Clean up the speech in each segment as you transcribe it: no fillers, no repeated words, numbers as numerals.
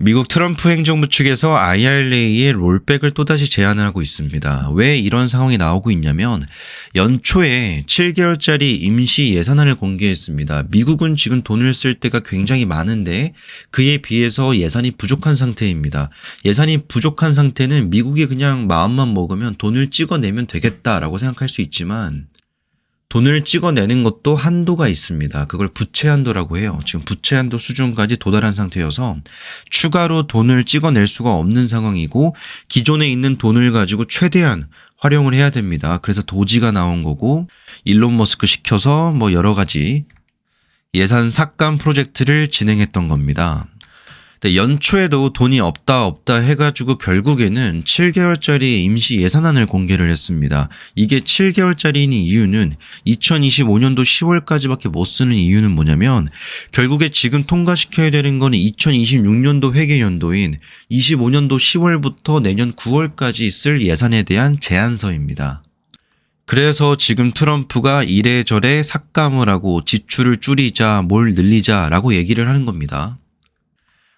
미국 트럼프 행정부 측에서 IRA의 롤백을 또다시 제안을 하고 있습니다. 왜 이런 상황이 나오고 있냐면 연초에 7개월짜리 임시 예산안을 공개했습니다. 미국은 지금 돈을 쓸 때가 굉장히 많은데 그에 비해서 예산이 부족한 상태입니다. 예산이 부족한 상태는 미국이 그냥 마음만 먹으면 돈을 찍어내면 되겠다라고 생각할 수 있지만 돈을 찍어내는 것도 한도가 있습니다. 그걸 부채 한도라고 해요. 지금 부채 한도 수준까지 도달한 상태여서 추가로 돈을 찍어낼 수가 없는 상황이고 기존에 있는 돈을 가지고 최대한 활용을 해야 됩니다. 그래서 도지가 나온 거고 일론 머스크 시켜서 여러 가지 예산 삭감 프로젝트를 진행했던 겁니다. 연초에도 돈이 없다 해가지고 결국에는 7개월짜리 임시 예산안을 공개를 했습니다. 이게 7개월짜리인 이유는 2025년도 10월까지밖에 못 쓰는 이유는 뭐냐면 결국에 지금 통과시켜야 되는 거는 2026년도 회계연도인 25년도 10월부터 내년 9월까지 쓸 예산에 대한 제안서입니다. 그래서 지금 트럼프가 이래저래 삭감을 하고 지출을 줄이자 뭘 늘리자라고 얘기를 하는 겁니다.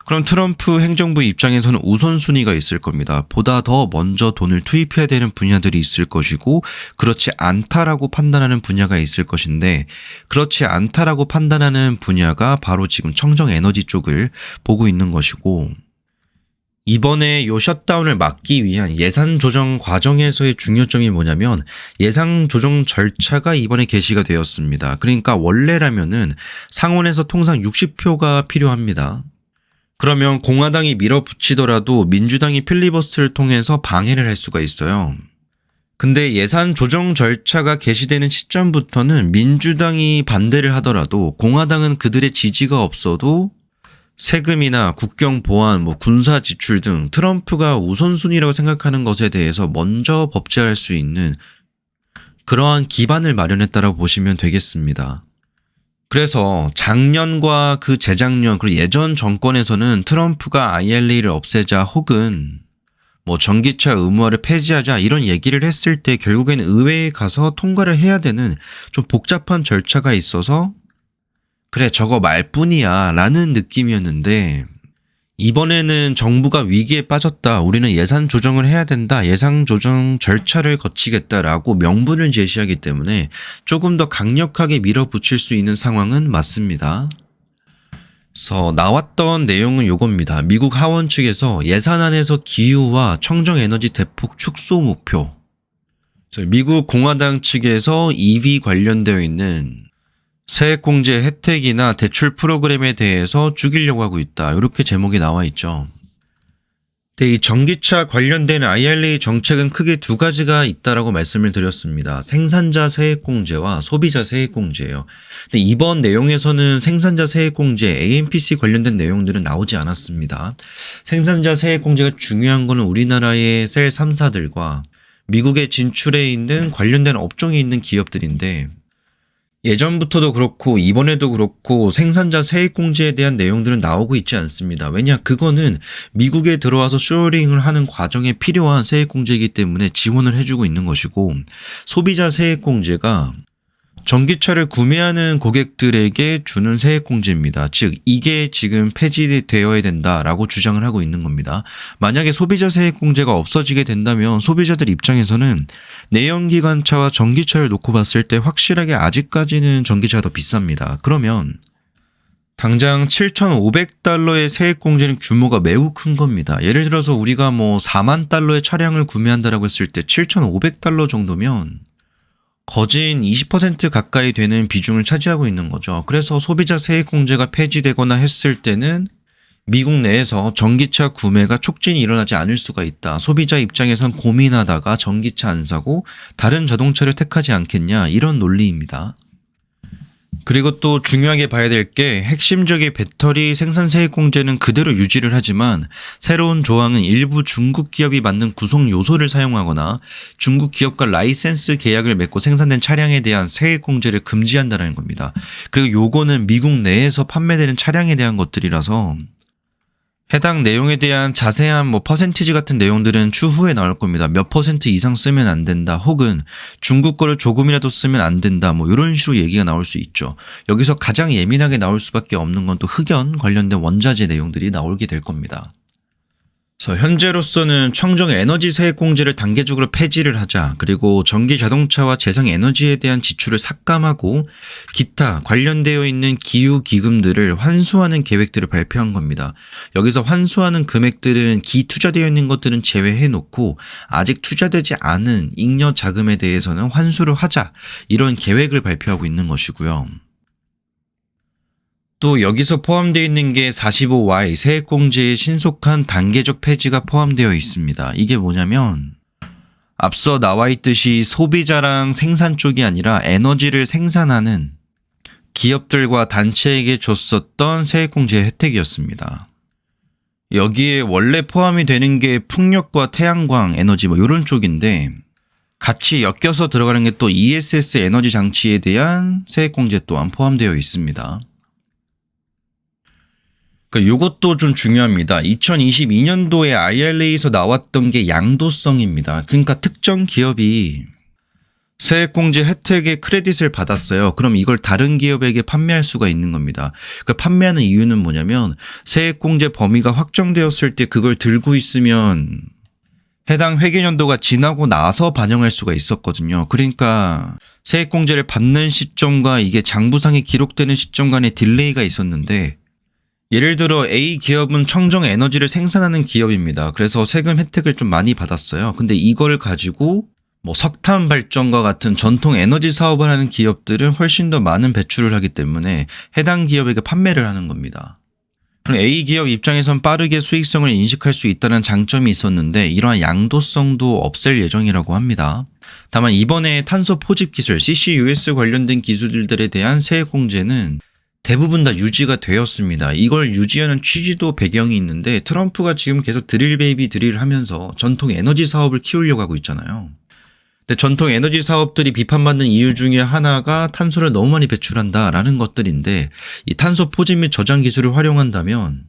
그럼 트럼프 행정부 입장에서는 우선순위가 있을 겁니다. 보다 더 먼저 돈을 투입해야 되는 분야들이 있을 것이고 그렇지 않다라고 판단하는 분야가 있을 것인데 그렇지 않다라고 판단하는 분야가 바로 지금 청정에너지 쪽을 보고 있는 것이고 이번에 요 셧다운을 막기 위한 예산 조정 과정에서의 중요점이 뭐냐면 예산 조정 절차가 이번에 개시가 되었습니다. 그러니까 원래라면은 상원에서 통상 60표가 필요합니다. 그러면 공화당이 밀어붙이더라도 민주당이 필리버스터를 통해서 방해를 할 수가 있어요. 근데 예산 조정 절차가 개시되는 시점부터는 민주당이 반대를 하더라도 공화당은 그들의 지지가 없어도 세금이나 국경 보안, 군사 지출 등 트럼프가 우선순위라고 생각하는 것에 대해서 먼저 법제할 수 있는 그러한 기반을 마련했다고 보시면 되겠습니다. 그래서 작년과 그 재작년 그리고 예전 정권에서는 트럼프가 IRA를 없애자 혹은 전기차 의무화를 폐지하자 이런 얘기를 했을 때 결국에는 의회에 가서 통과를 해야 되는 좀 복잡한 절차가 있어서 그래 저거 말뿐이야 라는 느낌이었는데 이번에는 정부가 위기에 빠졌다. 우리는 예산 조정을 해야 된다. 예산 조정 절차를 거치겠다라고 명분을 제시하기 때문에 조금 더 강력하게 밀어붙일 수 있는 상황은 맞습니다. 그래서 나왔던 내용은 요겁니다. 미국 하원 측에서 예산안에서 기후와 청정에너지 대폭 축소 목표. 미국 공화당 측에서 EV 관련되어 있는 세액공제 혜택이나 대출 프로그램에 대해서 죽이려고 하고 있다. 이렇게 제목이 나와 있죠. 근데 이 전기차 관련된 IRA 정책은 크게 두 가지가 있다라고 말씀을 드렸습니다. 생산자 세액공제와 소비자 세액공제예요. 근데 이번 내용에서는 생산자 세액공제, AMPC 관련된 내용들은 나오지 않았습니다. 생산자 세액공제가 중요한 거는 우리나라의 셀 3사들과 미국에 진출해 있는 관련된 업종에 있는 기업들인데 예전부터도 그렇고 이번에도 그렇고 생산자 세액공제에 대한 내용들은 나오고 있지 않습니다. 왜냐 그거는 미국에 들어와서 쇼링을 하는 과정에 필요한 세액공제이기 때문에 지원을 해주고 있는 것이고 소비자 세액공제가 전기차를 구매하는 고객들에게 주는 세액공제입니다. 즉 이게 지금 폐지되어야 된다라고 주장을 하고 있는 겁니다. 만약에 소비자 세액공제가 없어지게 된다면 소비자들 입장에서는 내연기관차와 전기차를 놓고 봤을 때 확실하게 아직까지는 전기차가 더 비쌉니다. 그러면 당장 7,500달러의 세액공제는 규모가 매우 큰 겁니다. 예를 들어서 우리가 4만 달러의 차량을 구매한다라고 했을 때 7,500달러 정도면 거진 20% 가까이 되는 비중을 차지하고 있는 거죠. 그래서 소비자 세액공제가 폐지되거나 했을 때는 미국 내에서 전기차 구매가 촉진이 일어나지 않을 수가 있다. 소비자 입장에선 고민하다가 전기차 안 사고 다른 자동차를 택하지 않겠냐 이런 논리입니다. 그리고 또 중요하게 봐야 될 게 핵심적인 배터리 생산 세액공제는 그대로 유지를 하지만 새로운 조항은 일부 중국 기업이 만든 구성 요소를 사용하거나 중국 기업과 라이센스 계약을 맺고 생산된 차량에 대한 세액공제를 금지한다는 겁니다. 그리고 요거는 미국 내에서 판매되는 차량에 대한 것들이라서 해당 내용에 대한 자세한 퍼센티지 같은 내용들은 추후에 나올 겁니다. 몇 퍼센트 이상 쓰면 안 된다, 혹은 중국 거를 조금이라도 쓰면 안 된다, 이런 식으로 얘기가 나올 수 있죠. 여기서 가장 예민하게 나올 수밖에 없는 건 또 흑연 관련된 원자재 내용들이 나오게 될 겁니다. 그래서 현재로서는 청정 에너지 세액 공제를 단계적으로 폐지를 하자, 그리고 전기 자동차와 재생 에너지에 대한 지출을 삭감하고 기타 관련되어 있는 기후 기금들을 환수하는 계획들을 발표한 겁니다. 여기서 환수하는 금액들은 기투자되어 있는 것들은 제외해 놓고 아직 투자되지 않은 잉여 자금에 대해서는 환수를 하자, 이런 계획을 발표하고 있는 것이고요. 또 여기서 포함되어 있는 게 45Y 세액공제의 신속한 단계적 폐지가 포함되어 있습니다. 이게 뭐냐면 앞서 나와 있듯이 소비자랑 생산 쪽이 아니라 에너지를 생산하는 기업들과 단체에게 줬었던 세액공제 혜택이었습니다. 여기에 원래 포함이 되는 게 풍력과 태양광 에너지 이런 쪽인데, 같이 엮여서 들어가는 게 또 ESS 에너지 장치에 대한 세액공제 또한 포함되어 있습니다. 이것도 좀 중요합니다. 2022년도에 IRA에서 나왔던 게 양도성입니다. 그러니까 특정 기업이 세액공제 혜택의 크레딧을 받았어요. 그럼 이걸 다른 기업에게 판매할 수가 있는 겁니다. 판매하는 이유는 뭐냐면 세액공제 범위가 확정되었을 때 그걸 들고 있으면 해당 회계연도가 지나고 나서 반영할 수가 있었거든요. 그러니까 세액공제를 받는 시점과 이게 장부상에 기록되는 시점 간에 딜레이가 있었는데, 예를 들어 A 기업은 청정 에너지를 생산하는 기업입니다. 그래서 세금 혜택을 좀 많이 받았어요. 근데 이걸 가지고 석탄 발전과 같은 전통 에너지 사업을 하는 기업들은 훨씬 더 많은 배출을 하기 때문에 해당 기업에게 판매를 하는 겁니다. 그럼 A 기업 입장에선 빠르게 수익성을 인식할 수 있다는 장점이 있었는데 이러한 양도성도 없앨 예정이라고 합니다. 다만 이번에 탄소 포집 기술 CCUS 관련된 기술들에 대한 세액 공제는 대부분 다 유지가 되었습니다. 이걸 유지하는 취지도 배경이 있는데, 트럼프가 지금 계속 드릴 베이비 드릴 하면서 전통 에너지 사업을 키우려고 하고 있잖아요. 근데 전통 에너지 사업들이 비판받는 이유 중에 하나가 탄소를 너무 많이 배출한다라는 것들인데, 이 탄소 포집 및 저장 기술을 활용한다면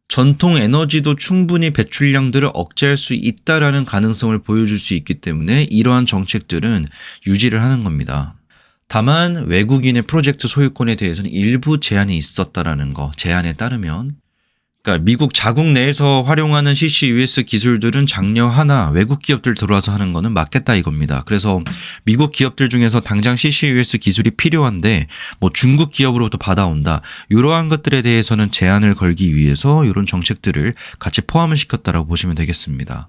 전통 에너지도 충분히 배출량들을 억제할 수 있다라는 가능성을 보여줄 수 있기 때문에 이러한 정책들은 유지를 하는 겁니다. 다만 외국인의 프로젝트 소유권에 대해서는 일부 제한이 있었다라는 거, 제한에 따르면, 그러니까 미국 자국 내에서 활용하는 CCUS 기술들은 장려하나 외국 기업들 들어와서 하는 거는 막겠다 이겁니다. 그래서 미국 기업들 중에서 당장 CCUS 기술이 필요한데 중국 기업으로부터 받아온다, 이러한 것들에 대해서는 제한을 걸기 위해서 이런 정책들을 같이 포함을 시켰다라고 보시면 되겠습니다.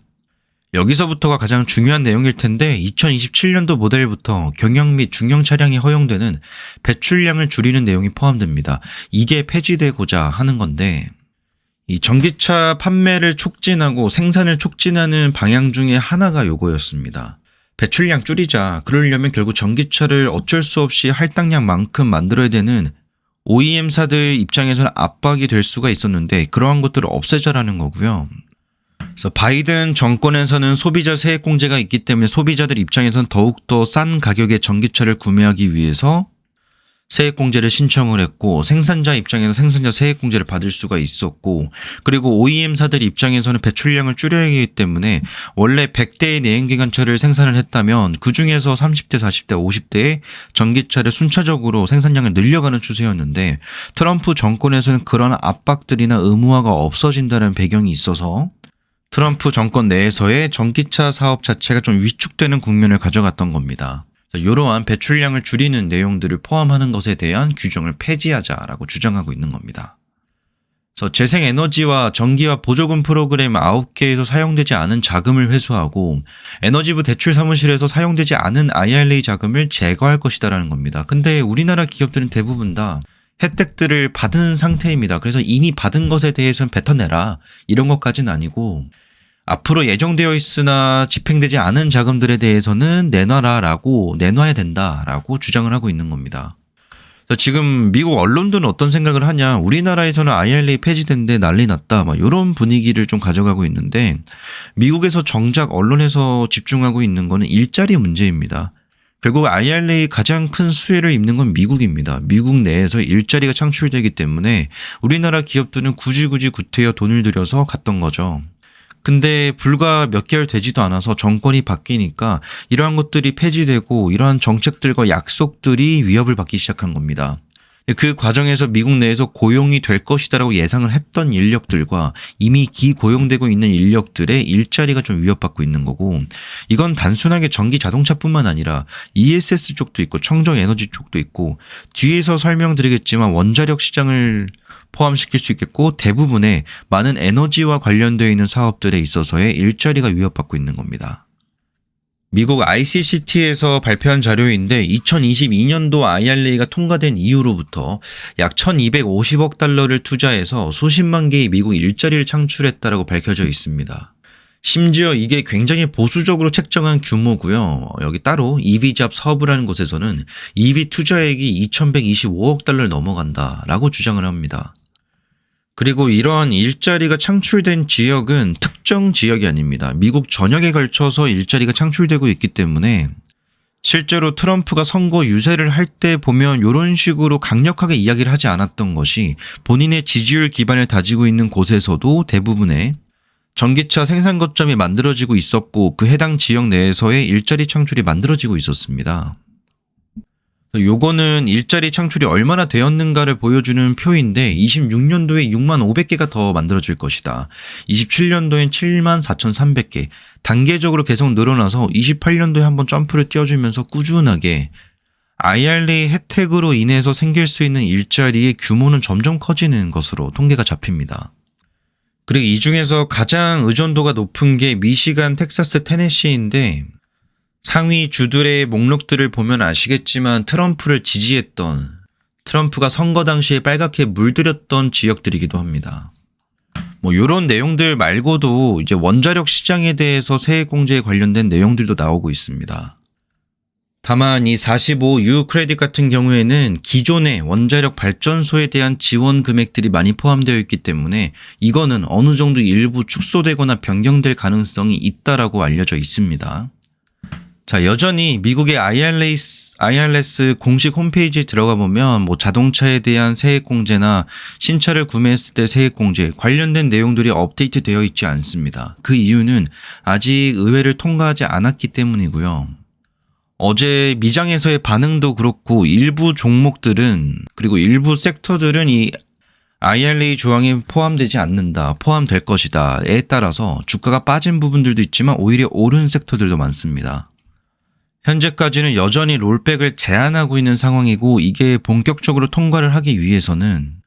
여기서부터가 가장 중요한 내용일 텐데, 2027년도 모델부터 경영 및 중형 차량이 허용되는 배출량을 줄이는 내용이 포함됩니다. 이게 폐지되고자 하는 건데, 이 전기차 판매를 촉진하고 생산을 촉진하는 방향 중에 하나가 요거였습니다. 배출량 줄이자. 그러려면 결국 전기차를 어쩔 수 없이 할당량만큼 만들어야 되는 OEM사들 입장에서는 압박이 될 수가 있었는데, 그러한 것들을 없애자라는 거고요. 그래서 바이든 정권에서는 소비자 세액 공제가 있기 때문에 소비자들 입장에서는 더욱더 싼 가격의 전기차를 구매하기 위해서 세액 공제를 신청을 했고, 생산자 입장에서 생산자 세액 공제를 받을 수가 있었고, 그리고 OEM사들 입장에서는 배출량을 줄여야 하기 때문에 원래 100대의 내연기관차를 생산을 했다면 그 중에서 30대, 40대, 50대의 전기차를 순차적으로 생산량을 늘려가는 추세였는데, 트럼프 정권에서는 그런 압박들이나 의무화가 없어진다는 배경이 있어서 트럼프 정권 내에서의 전기차 사업 자체가 좀 위축되는 국면을 가져갔던 겁니다. 이러한 배출량을 줄이는 내용들을 포함하는 것에 대한 규정을 폐지하자라고 주장하고 있는 겁니다. 그래서 재생에너지와 전기와 보조금 프로그램 9개에서 사용되지 않은 자금을 회수하고 에너지부 대출 사무실에서 사용되지 않은 IRA 자금을 제거할 것이다라는 겁니다. 근데 우리나라 기업들은 대부분 다 혜택들을 받은 상태입니다. 그래서 이미 받은 것에 대해서는 뱉어내라, 이런 것까지는 아니고, 앞으로 예정되어 있으나 집행되지 않은 자금들에 대해서는 내놔야 된다라고 주장을 하고 있는 겁니다. 지금 미국 언론들은 어떤 생각을 하냐, 우리나라에서는 IRA 폐지된데 난리 났다, 이런 분위기를 좀 가져가고 있는데, 미국에서 정작 언론에서 집중하고 있는 거는 일자리 문제입니다. 결국 IRA 가장 큰 수혜를 입는 건 미국입니다. 미국 내에서 일자리가 창출되기 때문에 우리나라 기업들은 굳이 구태여 돈을 들여서 갔던 거죠. 근데 불과 몇 개월 되지도 않아서 정권이 바뀌니까 이러한 것들이 폐지되고 이러한 정책들과 약속들이 위협을 받기 시작한 겁니다. 그 과정에서 미국 내에서 고용이 될 것이다라고 예상을 했던 인력들과 이미 기고용되고 있는 인력들의 일자리가 좀 위협받고 있는 거고, 이건 단순하게 전기 자동차뿐만 아니라 ESS 쪽도 있고 청정 에너지 쪽도 있고, 뒤에서 설명드리겠지만 원자력 시장을 포함시킬 수 있겠고, 대부분의 많은 에너지와 관련되어 있는 사업들에 있어서의 일자리가 위협받고 있는 겁니다. 미국 ICCT에서 발표한 자료인데 2022년도 IRA가 통과된 이후로부터 약 1250억 달러를 투자해서 수십만 개의 미국 일자리를 창출했다라고 밝혀져 있습니다. 심지어 이게 굉장히 보수적으로 책정한 규모고요. 여기 따로 EV잡 서브라는 곳에서는 EV 투자액이 2125억 달러를 넘어간다라고 주장을 합니다. 그리고 이러한 일자리가 창출된 지역은 특정 지역이 아닙니다. 미국 전역에 걸쳐서 일자리가 창출되고 있기 때문에 실제로 트럼프가 선거 유세를 할 때 보면 이런 식으로 강력하게 이야기를 하지 않았던 것이 본인의 지지율 기반을 다지고 있는 곳에서도 대부분의 전기차 생산 거점이 만들어지고 있었고 그 해당 지역 내에서의 일자리 창출이 만들어지고 있었습니다. 요거는 일자리 창출이 얼마나 되었는가를 보여주는 표인데 26년도에 6만 500개가 더 만들어질 것이다. 27년도엔 7만 4,300개. 단계적으로 계속 늘어나서 28년도에 한번 점프를 띄워주면서 꾸준하게 IRA 혜택으로 인해서 생길 수 있는 일자리의 규모는 점점 커지는 것으로 통계가 잡힙니다. 그리고 이 중에서 가장 의존도가 높은 게 미시간, 텍사스, 테네시인데 상위 주들의 목록들을 보면 아시겠지만 트럼프를 지지했던, 트럼프가 선거 당시에 빨갛게 물들였던 지역들이기도 합니다. 요런 내용들 말고도 이제 원자력 시장에 대해서 세액 공제에 관련된 내용들도 나오고 있습니다. 다만 이 45U 크레딧 같은 경우에는 기존의 원자력 발전소에 대한 지원 금액들이 많이 포함되어 있기 때문에 이거는 어느 정도 일부 축소되거나 변경될 가능성이 있다라고 알려져 있습니다. 자, 여전히 미국의 IRS 공식 홈페이지에 들어가 보면 자동차에 대한 세액 공제나 신차를 구매했을 때 세액 공제 관련된 내용들이 업데이트 되어 있지 않습니다. 그 이유는 아직 의회를 통과하지 않았기 때문이고요. 어제 미장에서의 반응도 그렇고 일부 종목들은 그리고 일부 섹터들은 이 IRA 조항에 포함되지 않는다, 포함될 것이다에 따라서 주가가 빠진 부분들도 있지만 오히려 오른 섹터들도 많습니다. 현재까지는 여전히 롤백을 제한하고 있는 상황이고 이게 본격적으로 통과를 하기 위해서는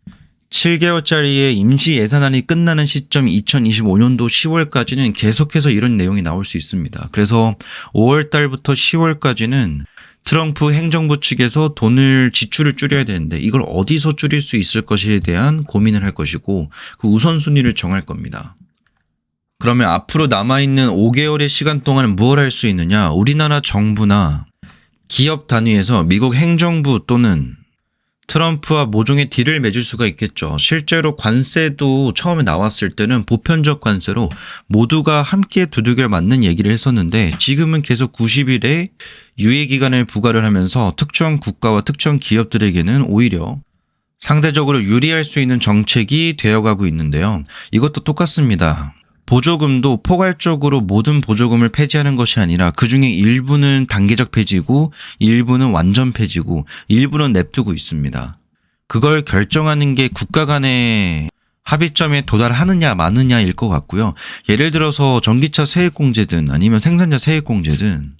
7개월짜리의 임시 예산안이 끝나는 시점 2025년도 10월까지는 계속해서 이런 내용이 나올 수 있습니다. 그래서 5월 달부터 10월까지는 트럼프 행정부 측에서 지출을 줄여야 되는데 이걸 어디서 줄일 수 있을 것에 대한 고민을 할 것이고 그 우선순위를 정할 겁니다. 그러면 앞으로 남아있는 5개월의 시간 동안 무엇을 할 수 있느냐? 우리나라 정부나 기업 단위에서 미국 행정부 또는 트럼프와 모종의 딜을 맺을 수가 있겠죠. 실제로 관세도 처음에 나왔을 때는 보편적 관세로 모두가 함께 두들겨 맞는 얘기를 했었는데 지금은 계속 90일의 유예기간을 부과를 하면서 특정 국가와 특정 기업들에게는 오히려 상대적으로 유리할 수 있는 정책이 되어가고 있는데요. 이것도 똑같습니다. 보조금도 포괄적으로 모든 보조금을 폐지하는 것이 아니라 그중에 일부는 단계적 폐지고 일부는 완전 폐지고 일부는 냅두고 있습니다. 그걸 결정하는 게 국가 간의 합의점에 도달하느냐 마느냐일 것 같고요. 예를 들어서 전기차 세액공제든 아니면 생산자 세액공제든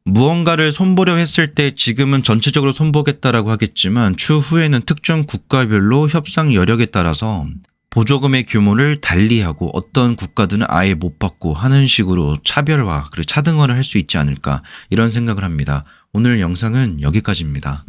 무언가를 손보려 했을 때 지금은 전체적으로 손보겠다라고 하겠지만 추후에는 특정 국가별로 협상 여력에 따라서 보조금의 규모를 달리하고 어떤 국가들은 아예 못 받고 하는 식으로 차별화 그리고 차등화를 할 수 있지 않을까 이런 생각을 합니다. 오늘 영상은 여기까지입니다.